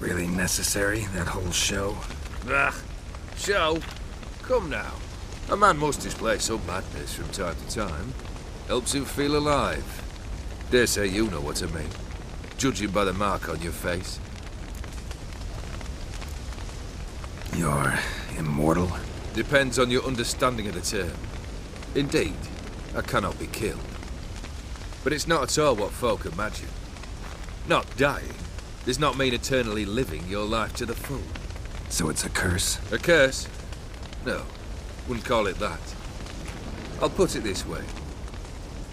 Really necessary, that whole show? Ah, show? Come now. A man must display some madness from time to time. Helps him feel alive. Dare say you know what I mean. Judging by the mark on your face. You're immortal? Depends on your understanding of the term. Indeed, I cannot be killed. But it's not at all what folk imagine. Not dying does not mean eternally living your life to the full. So it's a curse? A curse? No, wouldn't call it that. I'll put it this way.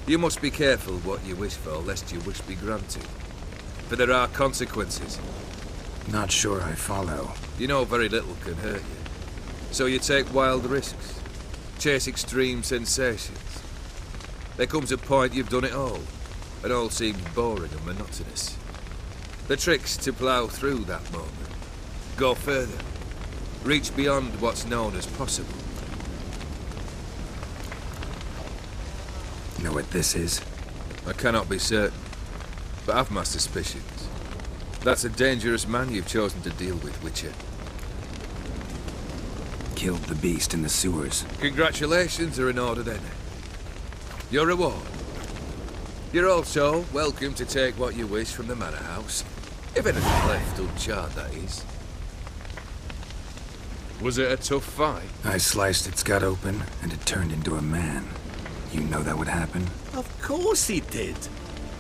You must be careful what you wish for, lest your wish be granted. For there are consequences. Not sure I follow. You know very little can hurt you. So you take wild risks. Chase extreme sensations. There comes a point you've done it all, and all seems boring and monotonous. The trick's to plough through that moment. Go further. Reach beyond what's known as possible. Know what this is? I cannot be certain, but I've my suspicions. That's a dangerous man you've chosen to deal with, Witcher. Killed the beast in the sewers. Congratulations are in order then. Your reward. You're also welcome to take what you wish from the manor house. If anything left uncharred, that is. Was it a tough fight? I sliced its gut open, and it turned into a man. You know that would happen? Of course he did.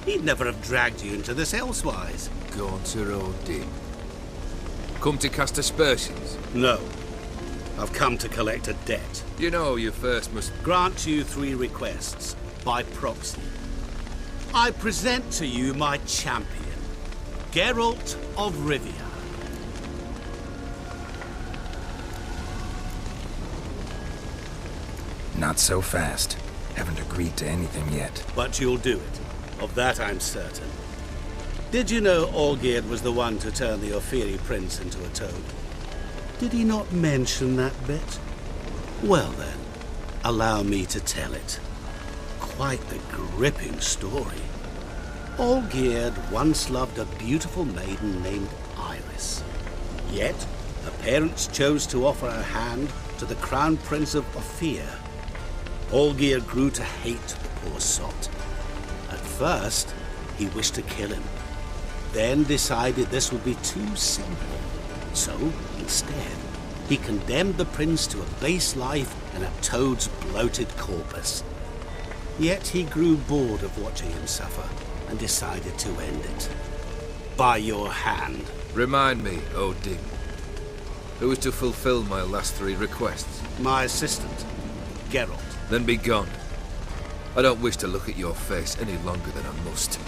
He'd never have dragged you into this elsewise. Gaunter Odin. Come to cast aspersions? No. I've come to collect a debt. You know you first must... Grant you 3 requests, by proxy. I present to you my champion, Geralt of Rivia. Not so fast. Haven't agreed to anything yet. But you'll do it. Of that I'm certain. Did you know Olgierd was the one to turn the Ofiri prince into a toad? Did he not mention that bit? Well then, allow me to tell it. Quite the gripping story. Olgierd once loved a beautiful maiden named Iris. Yet, her parents chose to offer her hand to the Crown Prince of Ofir. Olgierd grew to hate the poor sot. At first, he wished to kill him. Then decided this would be too simple. So, instead, he condemned the prince to a base life in a toad's bloated corpus. Yet he grew bored of watching him suffer and decided to end it. By your hand. Remind me, Odin. Who is to fulfill my last 3 requests? My assistant, Geralt. Then be gone. I don't wish to look at your face any longer than I must.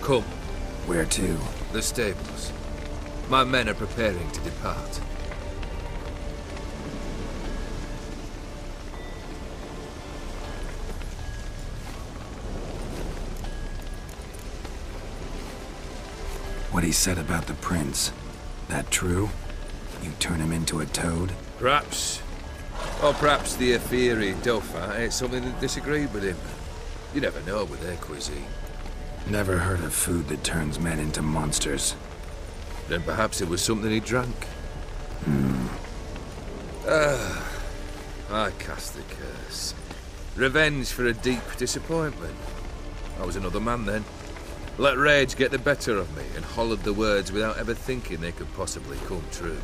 Come. Where to? The stables. My men are preparing to depart. What he said about the prince. That true? You turn him into a toad? Perhaps. Or perhaps the Ofiri Dauphin ate something that disagreed with him. You never know with their cuisine. Never heard of food that turns men into monsters. Then perhaps it was something he drank. I cast the curse. Revenge for a deep disappointment. I was another man then. Let rage get the better of me and hollered the words without ever thinking they could possibly come true.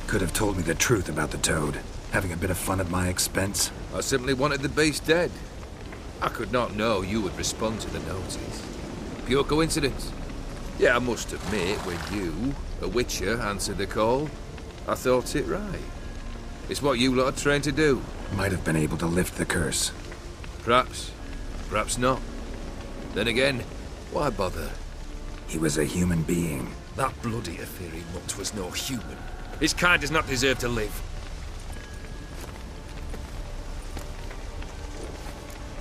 Could have told me the truth about the toad. Having a bit of fun at my expense. I simply wanted the beast dead. I could not know you would respond to the notice. Pure coincidence. Yeah, I must admit, when you, a witcher, answered the call, I thought it right. It's what you lot are trained to do. Might have been able to lift the curse. Perhaps. Perhaps not. Then again, why bother? He was a human being. That bloody Ofiri mutt was no human. His kind does not deserve to live.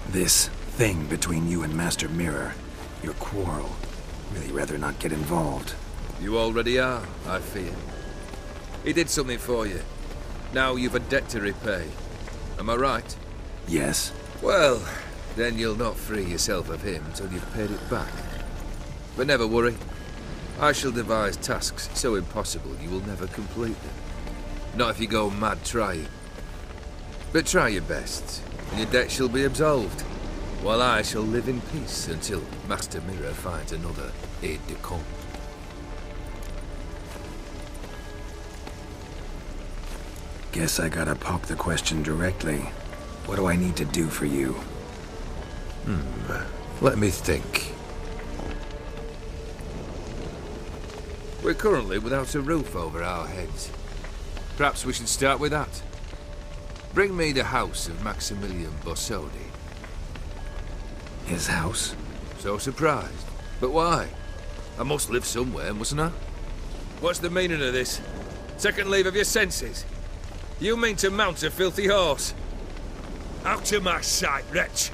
This thing between you and Master Mirror. your quarrel. Really rather not get involved. You already are, I fear. He did something for you. Now you've a debt to repay. Am I right? Yes. Well, then you'll not free yourself of him until you've paid it back. But never worry. I shall devise tasks so impossible you will never complete them. Not if you go mad trying. But try your best, and your debt shall be absolved, while I shall live in peace until Master Mirror finds another aide-de-camp. Guess I gotta pop the question directly. What do I need to do for you? Let me think. We're currently without a roof over our heads. Perhaps we should start with that. Bring me the house of Maximilian Borsodi. His house? So surprised. But why? I must live somewhere, mustn't I? What's the meaning of this? Second leave of your senses? You mean to mount a filthy horse? Out of my sight, wretch!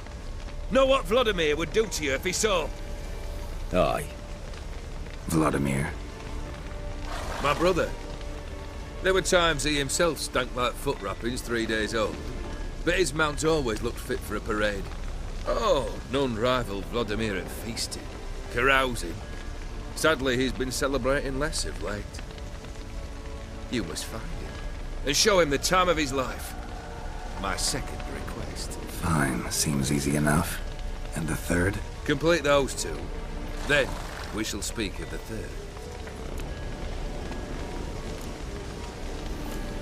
Know what Vladimir would do to you if he saw? Aye. Vladimir. My brother. There were times he himself stank like foot wrappings 3 days old. But his mount always looked fit for a parade. Oh, none rivaled Vladimir at feasting, carousing. Sadly, he's been celebrating less of late. You must find him, and show him the time of his life. My second request. Fine, seems easy enough. And the third? Complete those two. Then, we shall speak of the third.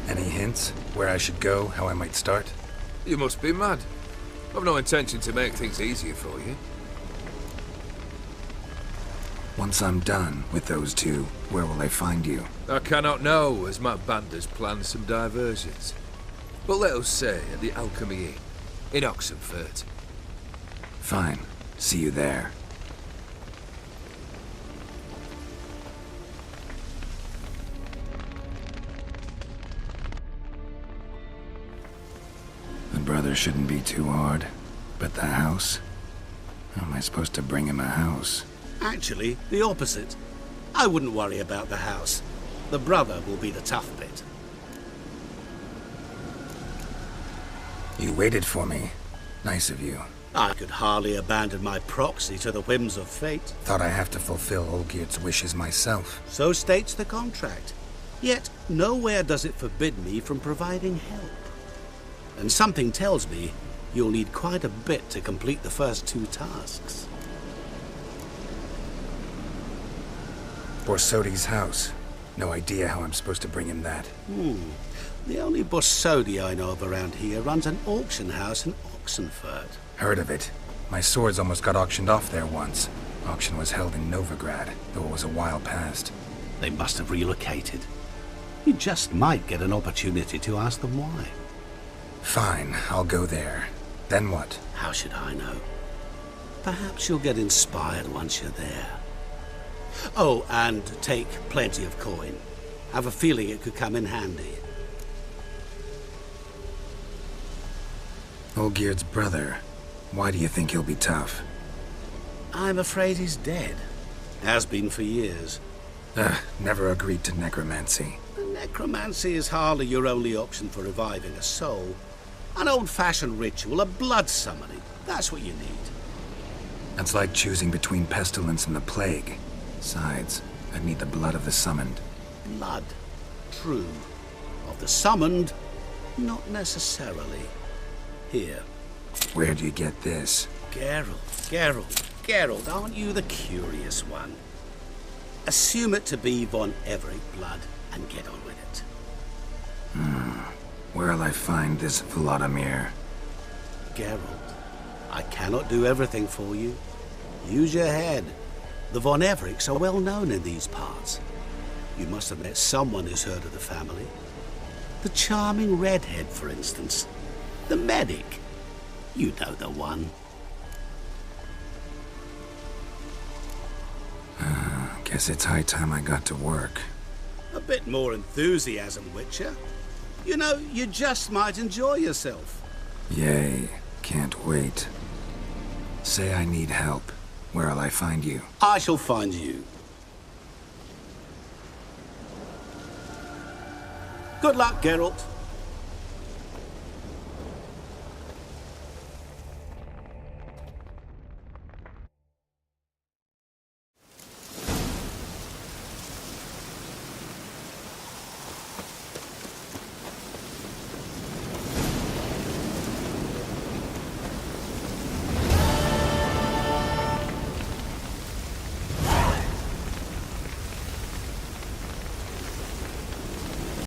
Any hints? Where I should go? How I might start? You must be mad. I've no intention to make things easier for you. Once I'm done with those two, where will I find you? I cannot know, as my band has planned some diversions. But let us say at the Alchemy Inn, in Oxenfurt. Fine. See you there. The brother shouldn't be too hard. But the house? How am I supposed to bring him a house? Actually, the opposite. I wouldn't worry about the house. The brother will be the tough bit. You waited for me. Nice of you. I could hardly abandon my proxy to the whims of fate. Thought I have to fulfill Olgierd's wishes myself. So states the contract. Yet, nowhere does it forbid me from providing help. And something tells me you'll need quite a bit to complete the first two tasks. Borsodi's house. No idea how I'm supposed to bring him that. The only Borsodi I know of around here runs an auction house in Oxenfurt. Heard of it. My swords almost got auctioned off there once. Auction was held in Novigrad, though it was a while past. They must have relocated. You just might get an opportunity to ask them why. Fine, I'll go there. Then what? How should I know? Perhaps you'll get inspired once you're there. Oh, and take plenty of coin. Have a feeling it could come in handy. Olgierd's brother. Why do you think he'll be tough? I'm afraid he's dead. Has been for years. Never agreed to necromancy. Necromancy is hardly your only option for reviving a soul. An old-fashioned ritual, a blood summoning. That's what you need. That's like choosing between pestilence and the plague. Besides, I'd need the blood of the summoned. Blood. True. Of the summoned, not necessarily. Here. Where do you get this? Geralt, aren't you the curious one? Assume it to be von Everett blood and get on with it. Where'll I find this Vladimir? Geralt, I cannot do everything for you. Use your head. The von Evericks are well known in these parts. You must have met someone who's heard of the family. The charming redhead, for instance. The medic. You know the one. Guess it's high time I got to work. A bit more enthusiasm, Witcher. You know, you just might enjoy yourself. Yay. Can't wait. Say I need help. Where'll I find you? I shall find you. Good luck, Geralt.